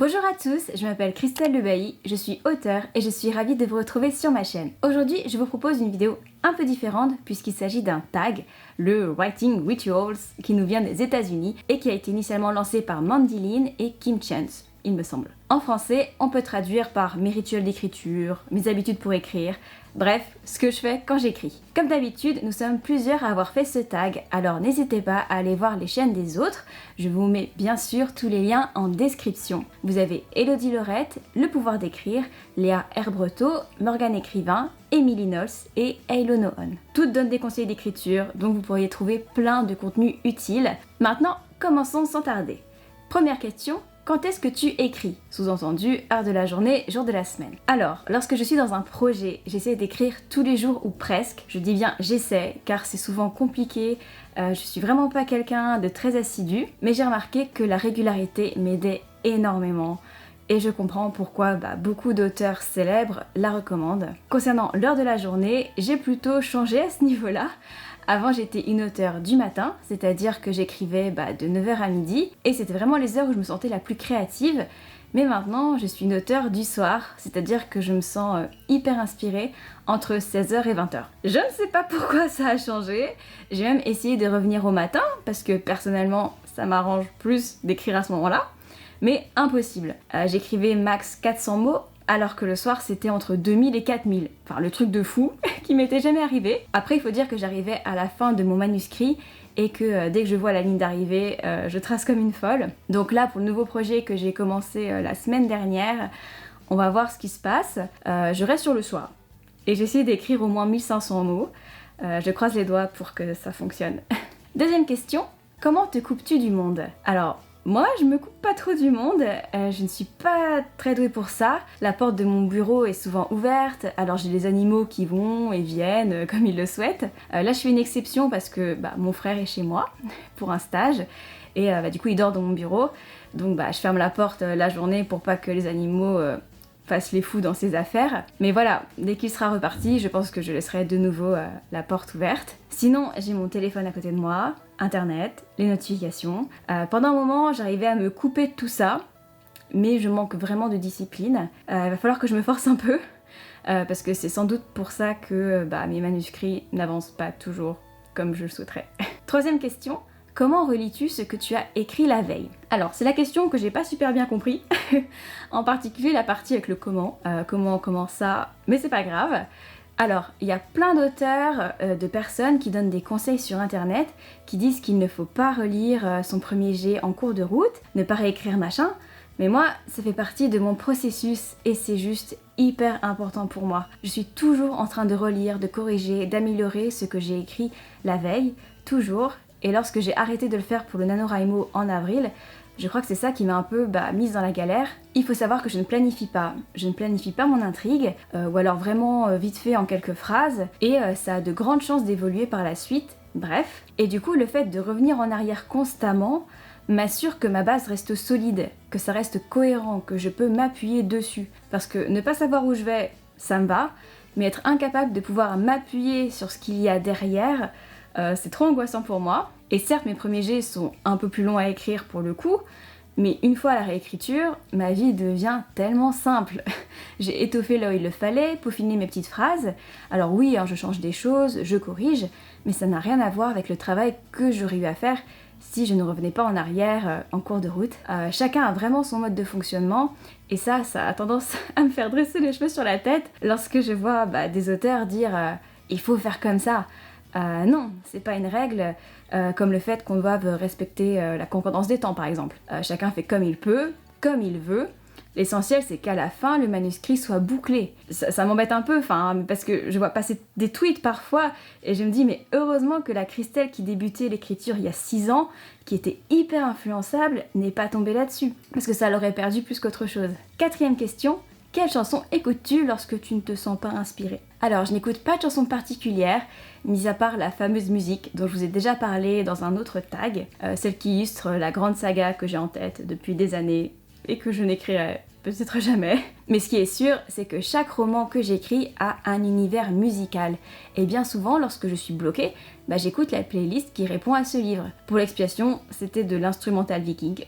Bonjour à tous, je m'appelle Christelle Lebailly, je suis auteure et je suis ravie de vous retrouver sur ma chaîne. Aujourd'hui, je vous propose une vidéo un peu différente puisqu'il s'agit d'un tag, le Writing Rituals, qui nous vient des États-Unis et qui a été initialement lancé par Mandy Lin et Kim Chance, il me semble. En français, on peut traduire par mes rituels d'écriture, mes habitudes pour écrire, bref, ce que je fais quand j'écris. Comme d'habitude, nous sommes plusieurs à avoir fait ce tag, alors n'hésitez pas à aller voir les chaînes des autres. Je vous mets bien sûr tous les liens en description. Vous avez Elodie Lorette, Le pouvoir d'écrire, Léa Herbreto, Morgane Écrivain, Emily Knowles et Aylo Noon. Toutes donnent des conseils d'écriture, donc vous pourriez trouver plein de contenus utiles. Maintenant, commençons sans tarder. Première question. Quand est-ce que tu écris? Sous-entendu, heure de la journée, jour de la semaine. Alors, lorsque je suis dans un projet, j'essaie d'écrire tous les jours ou presque. Je dis bien j'essaie, car c'est souvent compliqué. Je suis vraiment pas quelqu'un de très assidu, mais j'ai remarqué que la régularité m'aidait énormément. Et je comprends pourquoi beaucoup d'auteurs célèbres la recommandent. Concernant l'heure de la journée, j'ai plutôt changé à ce niveau-là. Avant, j'étais une auteure du matin, c'est-à-dire que j'écrivais de 9h à midi, et c'était vraiment les heures où je me sentais la plus créative. Mais maintenant, je suis une auteure du soir, c'est-à-dire que je me sens hyper inspirée entre 16h et 20h. Je ne sais pas pourquoi ça a changé, j'ai même essayé de revenir au matin, parce que personnellement, ça m'arrange plus d'écrire à ce moment-là, mais impossible. J'écrivais max 400 mots, alors que le soir c'était entre 2000 et 4000. Enfin le truc de fou qui m'était jamais arrivé. Après il faut dire que j'arrivais à la fin de mon manuscrit et que dès que je vois la ligne d'arrivée, je trace comme une folle. Donc là pour le nouveau projet que j'ai commencé la semaine dernière, on va voir ce qui se passe. Je reste sur le soir et j'essaie d'écrire au moins 1500 mots. Je croise les doigts pour que ça fonctionne. Deuxième question, comment te coupes-tu du monde? Alors, moi, je me coupe pas trop du monde, je ne suis pas très douée pour ça. La porte de mon bureau est souvent ouverte, alors j'ai les animaux qui vont et viennent comme ils le souhaitent. Là, je fais une exception parce que mon frère est chez moi pour un stage et du coup, il dort dans mon bureau. Donc, je ferme la porte la journée pour pas que les animaux fasse les fous dans ses affaires. Mais voilà, dès qu'il sera reparti, je pense que je laisserai de nouveau la porte ouverte. Sinon, j'ai mon téléphone à côté de moi, internet, les notifications. Pendant un moment, j'arrivais à me couper de tout ça, mais je manque vraiment de discipline. Il va falloir que je me force un peu, parce que c'est sans doute pour ça que mes manuscrits n'avancent pas toujours comme je le souhaiterais. Troisième question. Comment relis-tu ce que tu as écrit la veille? Alors, c'est la question que j'ai pas super bien compris, en particulier la partie avec le comment, comment ça, mais c'est pas grave. Alors, il y a plein d'auteurs, de personnes qui donnent des conseils sur internet, qui disent qu'il ne faut pas relire son premier jet en cours de route, ne pas réécrire machin, mais moi, ça fait partie de mon processus et c'est juste hyper important pour moi. Je suis toujours en train de relire, de corriger, d'améliorer ce que j'ai écrit la veille, toujours. Et lorsque j'ai arrêté de le faire pour le NaNoWriMo en avril, je crois que c'est ça qui m'a un peu mise dans la galère. Il faut savoir que je ne planifie pas. Je ne planifie pas mon intrigue, ou alors vraiment vite fait en quelques phrases, et ça a de grandes chances d'évoluer par la suite. Bref. Et du coup, le fait de revenir en arrière constamment m'assure que ma base reste solide, que ça reste cohérent, que je peux m'appuyer dessus. Parce que ne pas savoir où je vais, ça me va, mais être incapable de pouvoir m'appuyer sur ce qu'il y a derrière, c'est trop angoissant pour moi. Et certes, mes premiers jets sont un peu plus longs à écrire pour le coup, mais une fois à la réécriture, ma vie devient tellement simple. J'ai étoffé là où il le fallait, peaufiné mes petites phrases. Alors oui, je change des choses, je corrige, mais ça n'a rien à voir avec le travail que j'aurais eu à faire si je ne revenais pas en arrière en cours de route. Chacun a vraiment son mode de fonctionnement, et ça a tendance à me faire dresser les cheveux sur la tête lorsque je vois des auteurs dire il faut faire comme ça. Non, c'est pas une règle, comme le fait qu'on doive respecter la concordance des temps par exemple. Chacun fait comme il peut, comme il veut. L'essentiel c'est qu'à la fin le manuscrit soit bouclé. Ça m'embête un peu, parce que je vois passer des tweets parfois et je me dis mais heureusement que la Christelle qui débutait l'écriture il y a 6 ans, qui était hyper influençable, n'est pas tombée là-dessus. Parce que ça l'aurait perdu plus qu'autre chose. Quatrième question. Quelle chanson écoutes-tu lorsque tu ne te sens pas inspiré? Alors, je n'écoute pas de chanson particulière, mis à part la fameuse musique dont je vous ai déjà parlé dans un autre tag, celle qui illustre la grande saga que j'ai en tête depuis des années et que je n'écrirai peut-être jamais. Mais ce qui est sûr, c'est que chaque roman que j'écris a un univers musical. Et bien souvent, lorsque je suis bloquée, j'écoute la playlist qui répond à ce livre. Pour l'expiation, c'était de l'instrumental viking.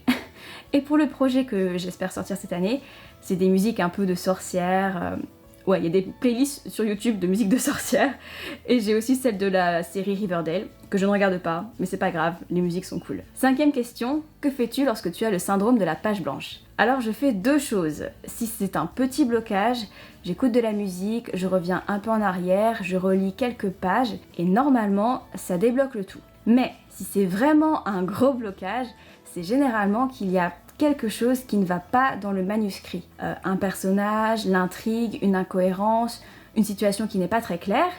Et pour le projet que j'espère sortir cette année, c'est des musiques un peu de sorcières. Ouais, il y a des playlists sur YouTube de musique de sorcières. Et j'ai aussi celle de la série Riverdale, que je ne regarde pas, mais c'est pas grave, les musiques sont cool. 5e question, que fais-tu lorsque tu as le syndrome de la page blanche? Alors je fais 2 choses. Si c'est un petit blocage, j'écoute de la musique, je reviens un peu en arrière, je relis quelques pages, et normalement, ça débloque le tout. Mais si c'est vraiment un gros blocage, c'est généralement qu'il y a quelque chose qui ne va pas dans le manuscrit. Un personnage, l'intrigue, une incohérence, une situation qui n'est pas très claire.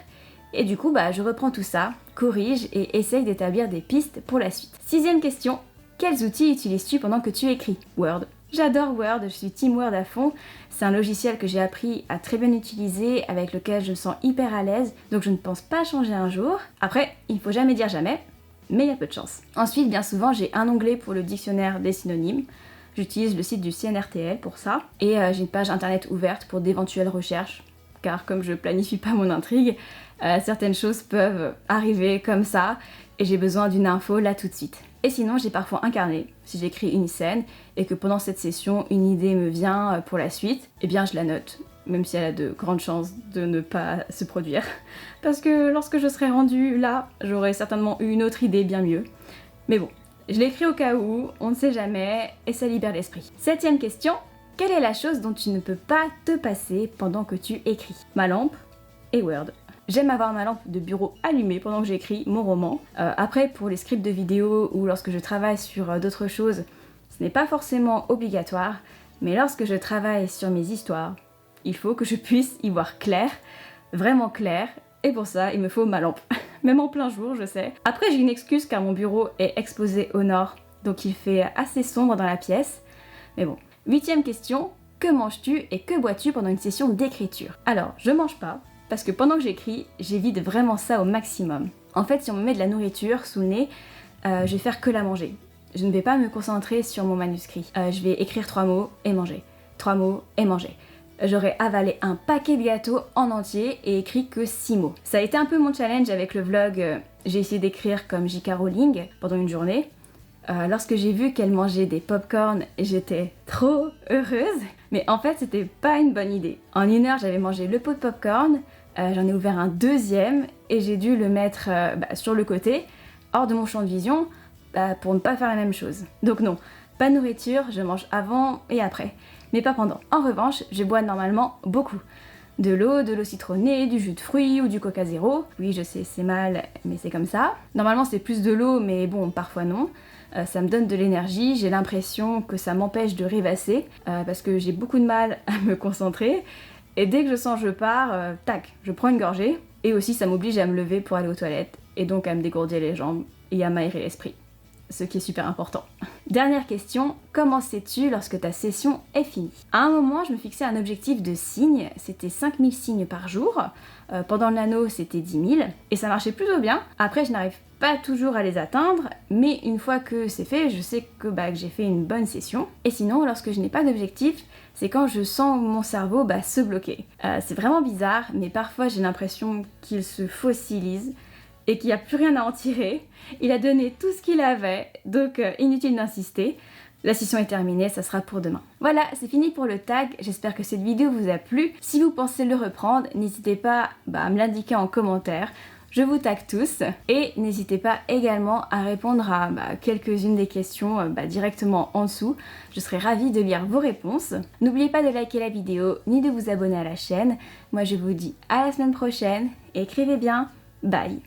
Et du coup, je reprends tout ça, corrige et essaye d'établir des pistes pour la suite. 6e question, quels outils utilises-tu pendant que tu écris? Word. J'adore Word, je suis team Word à fond. C'est un logiciel que j'ai appris à très bien utiliser, avec lequel je me sens hyper à l'aise, donc je ne pense pas changer un jour. Après, il ne faut jamais dire jamais, mais il y a peu de chance. Ensuite, bien souvent, j'ai un onglet pour le dictionnaire des synonymes. J'utilise le site du CNRTL pour ça. Et j'ai une page internet ouverte pour d'éventuelles recherches. Car comme je planifie pas mon intrigue, certaines choses peuvent arriver comme ça. Et j'ai besoin d'une info là tout de suite. Et sinon, j'ai parfois un carnet. Si j'écris une scène et que pendant cette session, une idée me vient pour la suite, eh bien je la note. Même si elle a de grandes chances de ne pas se produire. Parce que lorsque je serai rendue là, j'aurai certainement eu une autre idée bien mieux. Mais bon, je l'écris au cas où, on ne sait jamais, et ça libère l'esprit. 7e question, quelle est la chose dont tu ne peux pas te passer pendant que tu écris? Ma lampe et Word. J'aime avoir ma lampe de bureau allumée pendant que j'écris mon roman. Après, pour les scripts de vidéo ou lorsque je travaille sur d'autres choses, ce n'est pas forcément obligatoire, mais lorsque je travaille sur mes histoires, il faut que je puisse y voir clair, vraiment clair, et pour ça, il me faut ma lampe. Même en plein jour, je sais. Après, j'ai une excuse car mon bureau est exposé au nord, donc il fait assez sombre dans la pièce. Mais bon. 8e question, que manges-tu et que bois-tu pendant une session d'écriture? Alors, je mange pas, parce que pendant que j'écris, j'évite vraiment ça au maximum. En fait, si on me met de la nourriture sous le nez, je vais faire que la manger. Je ne vais pas me concentrer sur mon manuscrit. Je vais écrire 3 mots et manger. 3 mots et manger. J'aurais avalé un paquet de gâteaux en entier et écrit que 6 mots. Ça a été un peu mon challenge avec le vlog. J'ai essayé d'écrire comme J.K. Rowling pendant une journée. Lorsque j'ai vu qu'elle mangeait des pop-corn, j'étais trop heureuse. Mais en fait, c'était pas une bonne idée. En 1 heure, j'avais mangé le pot de pop-corn, j'en ai ouvert un deuxième et j'ai dû le mettre sur le côté, hors de mon champ de vision, pour ne pas faire la même chose. Donc non, pas de nourriture, je mange avant et après, mais pas pendant. En revanche, je bois normalement beaucoup. De l'eau citronnée, du jus de fruits ou du coca zéro. Oui, je sais, c'est mal, mais c'est comme ça. Normalement, c'est plus de l'eau, mais bon, parfois non. Ça me donne de l'énergie, j'ai l'impression que ça m'empêche de rêvasser, parce que j'ai beaucoup de mal à me concentrer. Et dès que je sens que je pars, tac, je prends une gorgée. Et aussi, ça m'oblige à me lever pour aller aux toilettes, et donc à me dégourdir les jambes et à m'aérer l'esprit. Ce qui est super important. Dernière question, comment sais-tu lorsque ta session est finie? À un moment, je me fixais un objectif de signes, c'était 5000 signes par jour. Pendant l'anneau, c'était 10 000, et ça marchait plutôt bien. Après, je n'arrive pas toujours à les atteindre, mais une fois que c'est fait, je sais que j'ai fait une bonne session. Et sinon, lorsque je n'ai pas d'objectif, c'est quand je sens mon cerveau se bloquer. C'est vraiment bizarre, mais parfois j'ai l'impression qu'il se fossilise, et qu'il n'y a plus rien à en tirer. Il a donné tout ce qu'il avait, donc inutile d'insister. La session est terminée, ça sera pour demain. Voilà, c'est fini pour le tag, j'espère que cette vidéo vous a plu. Si vous pensez le reprendre, n'hésitez pas à me l'indiquer en commentaire. Je vous tag tous et n'hésitez pas également à répondre à quelques-unes des questions directement en dessous. Je serai ravie de lire vos réponses. N'oubliez pas de liker la vidéo ni de vous abonner à la chaîne. Moi je vous dis à la semaine prochaine, écrivez bien, bye!